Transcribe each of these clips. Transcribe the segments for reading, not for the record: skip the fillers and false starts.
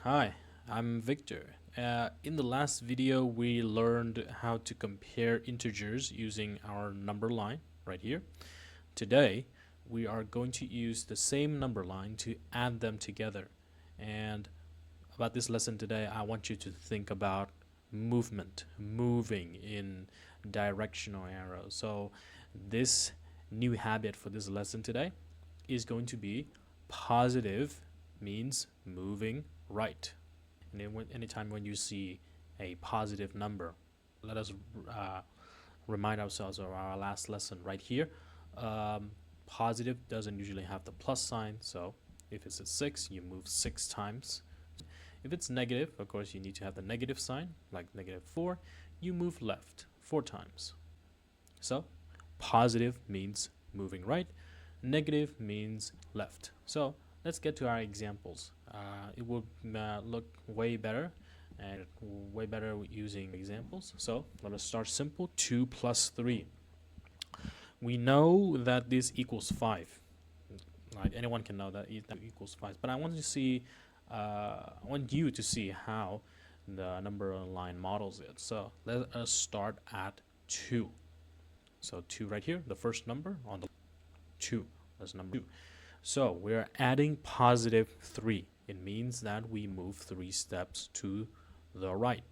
Hi, I'm Victor. In the last video, we learned how to compare integers using our number line right here. Today, we are going to use the same number line to add them together. And about this lesson today, I want you to think about movement, moving in directional arrows. So this new habit for this lesson today is going to be positive means moving right. And anytime when you see a positive number, let us remind ourselves of our last lesson right here. Positive doesn't usually have the plus sign, so if it's a 6, you move 6 times. If it's negative, of course, you need to have the negative sign, like -4, you move left 4 times. So positive means moving right, negative means left. So let's get to our examples. It will look way better and way better using examples. So let us start simple. 2 plus 3. We know that this equals 5. Like anyone can know that equals 5. But I want to see, I want you to see how the number line models it. So let us start at 2. So 2 right here, the first number on the 2. That's number 2. So we're adding positive 3. It means that we move 3 steps to the right.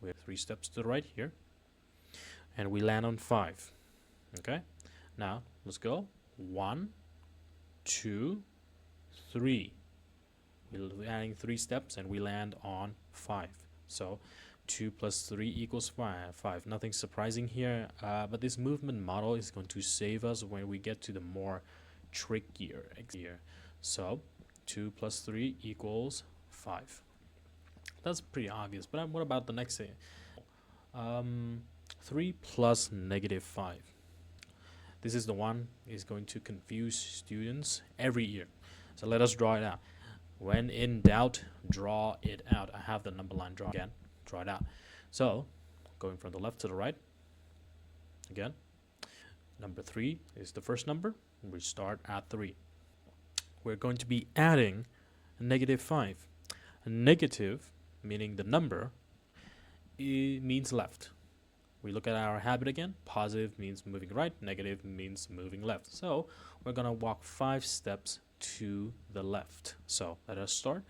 We have 3 steps to the right here. And we land on 5. Okay? Now, let's go. 1, 2, 3. We're adding 3 steps and we land on 5. So 2 plus 3 equals 5. Nothing surprising here. But this movement model is going to save us when we get to the more trickier here. So 2 plus 3 equals 5. That's pretty obvious, but what about the next thing? 3 plus -5. This is the one is going to confuse students every year. So let us draw it out. When in doubt, draw it out. I have the number line drawn again. Draw it out. So going from the left to the right again. Number 3 is the first number. We start at 3. We're going to be adding -5. Negative, meaning the number, it means left. We look at our habit again. Positive means moving right. Negative means moving left. So we're going to walk 5 steps to the left. So let us start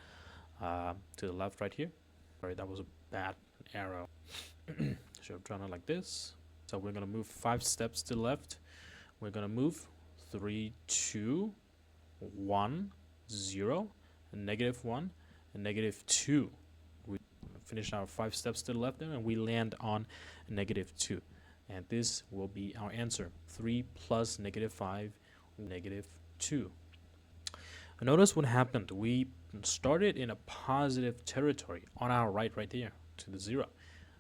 to the left right here. Sorry, that was a bad arrow. Should have drawn it like this. So we're going to move 5 steps to the left. We're going to move 3, 2, 1, 0, and -1, and -2. We finish our 5 steps to the left there, and we land on -2. And this will be our answer. 3 plus -5, -2. Notice what happened. We started in a positive territory on our right there to the 0.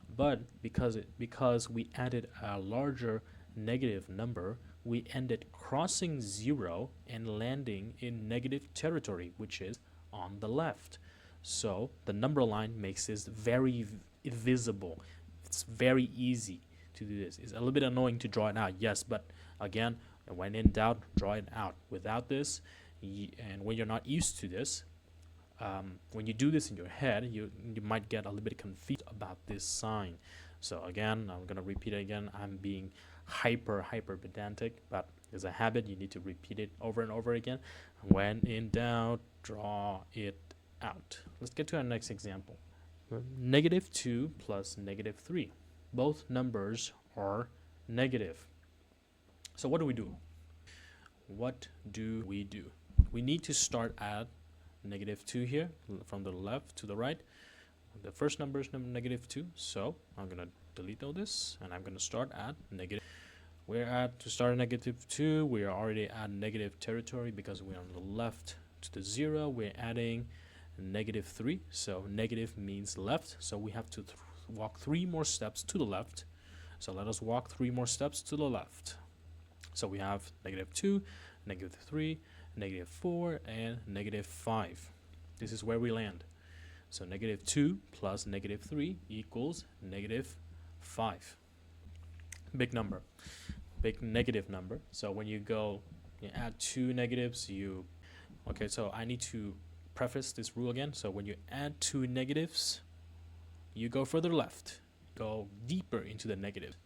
But because we added a larger negative number, we ended crossing 0 and landing in negative territory, which is on the left. So the number line makes this very visible. It's very easy to do this. It's a little bit annoying to draw it out, yes, but again, when in doubt, draw it out. Without this, and when you're not used to this, when you do this in your head, you might get a little bit confused about this sign. So again, I'm going to repeat it again. I'm being hyper pedantic, but as a habit, you need to repeat it over and over again. When in doubt, draw it out. Let's get to our next example. -2 plus -3. Both numbers are negative. So what do we do? What do we do? We need to start at -2 here, from the left to the right. The first number is -2, so I'm going to delete all this, and I'm going to start at negative. We're at, to start at -2, we are already at negative territory because we're on the left to the 0. We're adding -3, so negative means left, so we have to walk 3 more steps to the left. So let us walk 3 more steps to the left. So we have -2, -3, -4, and -5. This is where we land. So -2 plus -3 equals -5. Big number, big negative number. So when you go, you add 2 negatives, okay, so I need to preface this rule again. So when you add two negatives, you go further left, go deeper into the negative.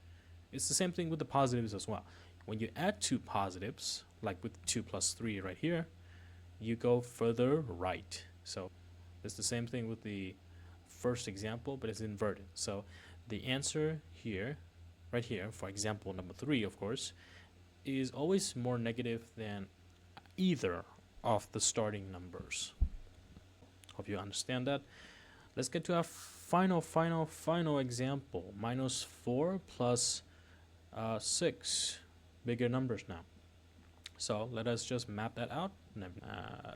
It's the same thing with the positives as well. When you add two positives, like with 2 plus 3 right here, you go further right. So it's the same thing with the first example, but it's inverted. So the answer here, right here, for example number 3, of course, is always more negative than either of the starting numbers. Hope you understand that. Let's get to our final example. -4 plus 6, bigger numbers now. So let us just map that out.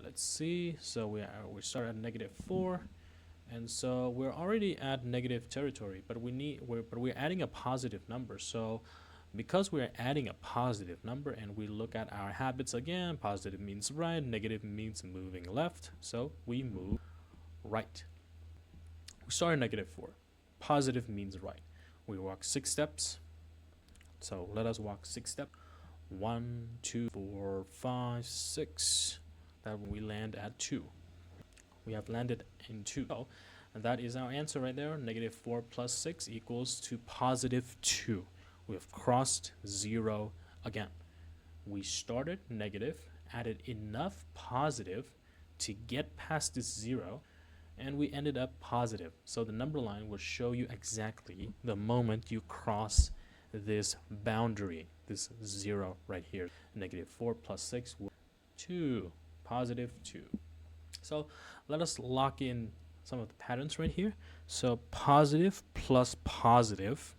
Let's see. So we start at -4, and so we're already at negative territory, but we're adding a positive number. So because we're adding a positive number and we look at our habits again, positive means right, negative means moving left. So we move right. We start at -4. Positive means right. We walk 6 steps. So let us walk 6 steps. 1, 2, 4, 5, 6. That we land at 2. We have landed in 2. So, and that is our answer right there. -4 plus 6 equals to +2. We have crossed 0 again. We started negative, added enough positive to get past this 0, and we ended up positive. So the number line will show you exactly the moment you cross this boundary, this 0 right here. -4 plus 6, 2, +2. So let us lock in some of the patterns right here. So positive plus positive,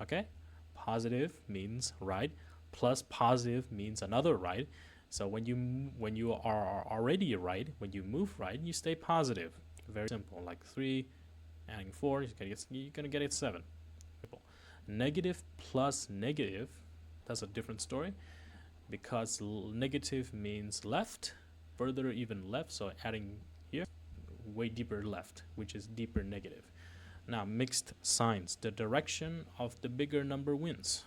okay? Positive means right, plus positive means another right. So when you are already right, when you move right, you stay positive. Very simple. Like 3 adding 4, you're gonna get it 7. Negative plus negative, that's a different story, because negative means left, further even left. So adding here, way deeper left, which is deeper negative. Now mixed signs, the direction of the bigger number wins.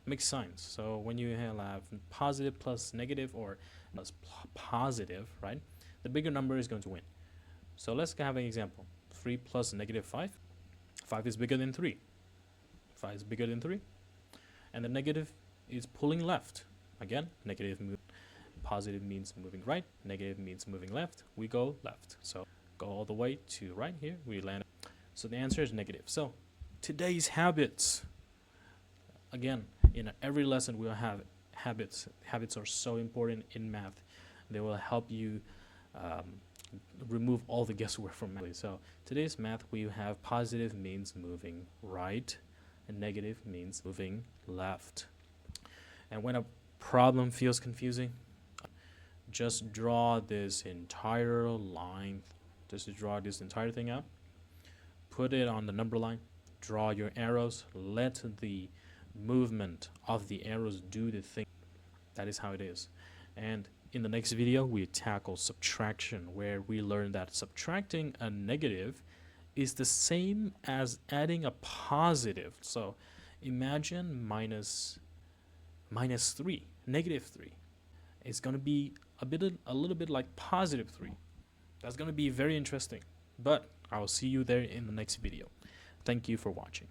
Mixed signs. So when you have positive plus negative or plus positive, right, the bigger number is going to win. So let's have an example. 3 plus -5. 5 is bigger than 3. 5 is bigger than 3. And the negative is pulling left. Again, positive means moving right, negative means moving left. We go left. So go all the way to right here. We land. So the answer is negative. So today's habits. Again, in every lesson we'll have habits. Habits are so important in math. They will help you remove all the guesswork from math. So today's math, we have positive means moving right, and negative means moving left. And when a problem feels confusing, just draw this entire line, just draw this entire thing out, put it on the number line, draw your arrows, let the movement of the arrows do the thing. That is how it is. And in the next video, we tackle subtraction, where we learn that subtracting a negative is the same as adding a positive. So imagine minus 3, -3. It's going to be a little bit like +3. That's going to be very interesting. But I will see you there in the next video. Thank you for watching.